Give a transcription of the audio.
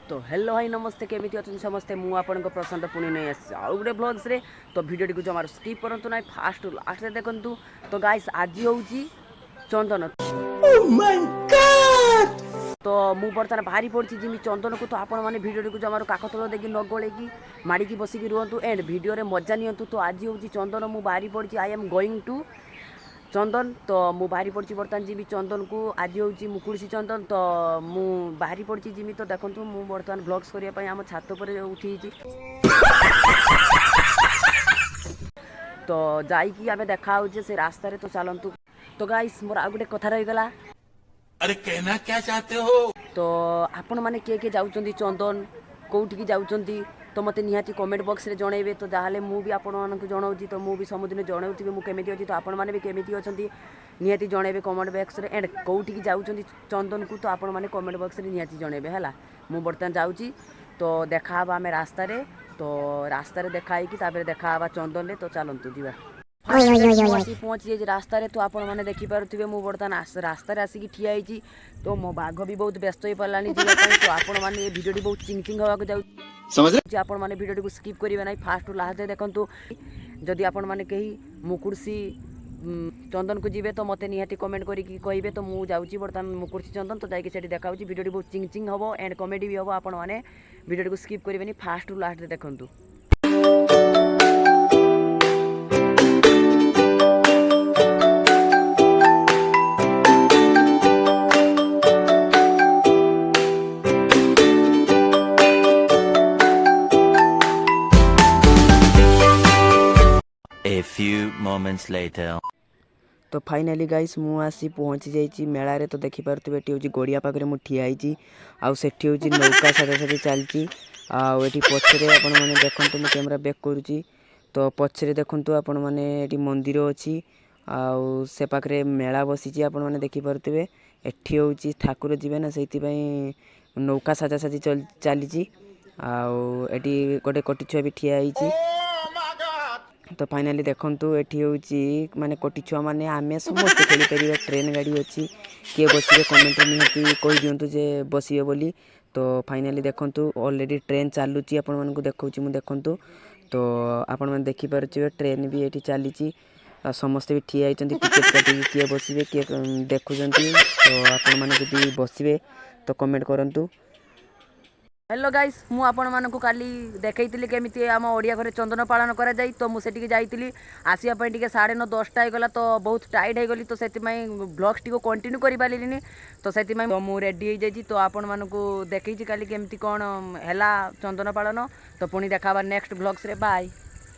तो हेलो भाई नमस्ते केमी अच्छा समस्ते मुझे आपण प्रशांत पुणी नहीं आउ गोटे ब्लग्स रे तो भिडियो को जमार स्किप करूँ ना फास्ट लास्ट देखूँ तो गाइस आज हूँ चंदन तो मु बर्तमान बाहरी पड़ी जिमी चंदन को तो आपण मैंने भिडियो को जमार काकतल देखिए न गोलेकी माड़ी बसिकी रुहतु एंड भिडियो मजा नियंतु तो आज हूँ चंदन मु बाहरी पड़ी आई एम गोइंग टू चंदन तो मु बाहरी पड़ी बर्तमान जिमी चंदन को आज हूँ मुकुड़सी चंदन तो मु बाहरी पड़ी जिमी तो देखो मु बर्तमान ब्लॉग्स करने आम छात पर उठी तो जाइकी आम देखा से रास्ता रे तो चलतु तो गाइस मोर आ गोटे कथा रहीगला अरे कहना क्या चाहते हो तो आपण मैंने किए जाऊँच चंदन कौटिकी जाऊँच तो मत निहाती कमेंट बॉक्स रे जणेबे तो जहाँ मु भी आपण मानक जनाऊँगी तो मुझे सबुदिन जनाऊथी मुझे केमी अच्छी तो आपण मैंने भी केमी अच्छा निहाती जणेबे कमेंट बॉक्स रे एंड कौटिकी जाऊँच चंदन को तो आपण मैंने कमेंट बॉक्स रे निहाती जणेबे है मु बर्तमान जाऊँगी तो देखा आम रास्तार तो रास्तार देखाई देखा चंदन रे तो चलतु जी पहुँची जाइए रास्तार तो आपण मैंने देखिपे मुझे बर्तमान रास्तार आसिक ठिया होती तो मो बाघ भी बहुत व्यस्त हो पारा तो आपण मैंने भिडियो बहुत चिंग हाँक जाऊँ आपण मैंने भिडियो को स्किप करेंगे ना फास्ट लास्ट देखूँ जदि आपण मैंने कहीं मुकुड़सी चंदन को जीवे तो मत निहाती कमेंट करके कहे तो मुझे जाऊँगी बर्तमान मुकुड़सी चंदन तो जाकि से देखा भिडियो बहुत चिंग हम एंड कमेडी भी हम आपण मैंने भिडियो को स्किप करेंगे फास्ट लास्ट देखूँ A few moments later तो फाइनाली गाइस मु आसी पहुँची जाइए मेला रे तो देखिपे ये हूँ गड़िया पाखे मुझे ठिया आउठी हूँ नौका साजासाजी चलती आठी पचरे आपण मैंने देखते मैं कैमेरा बैक करुँची तो पचरे देखु आपण मैंने मंदिर अच्छी आउ से पाखे मेला बसी आपण मैंने देखिपे एटी हूँ ठाकुर जीवे ना से नौका साजासाजी चली आठी गोटे कटी छुआ भी ठिया तो फाइनाली देखूँ ये हूँ माने कोटी छुआ मैंने आम समस्त खेली पारे ट्रेन गाड़ी अच्छी किए बसवे कमेंट निहाती कही दिंतु जे बसवे बोली तो फाइनाली देखूँ ऑलरेडी ट्रेन चलुची आपण मानक देखा मुझे देखूँ तो आपण मैंने देखिपे ट्रेन भी ये चली समस्ते भी ठिया होती टिकेट काटिकी किए बसवे किए देखुं तो आपण मैंने बसवे तो कमेंट करूँ हेलो गाइस मु आपण मानक काली देखई केमी आम ओडिया घरे चंदन पालन करा जाई तो मुझे जाइली आसिया 9:30 10टा होगला तो बहुत टाइट हो गली तो से ब्लॉग्स टी कंटिन्यू कर पारे तो से मुझे रेडी हो जाइए तो आपण मानक देखी काली केमती कौन है चंदन पालन तो पुणी देखा नेक्स्ट ब्लॉग्स रे बाय।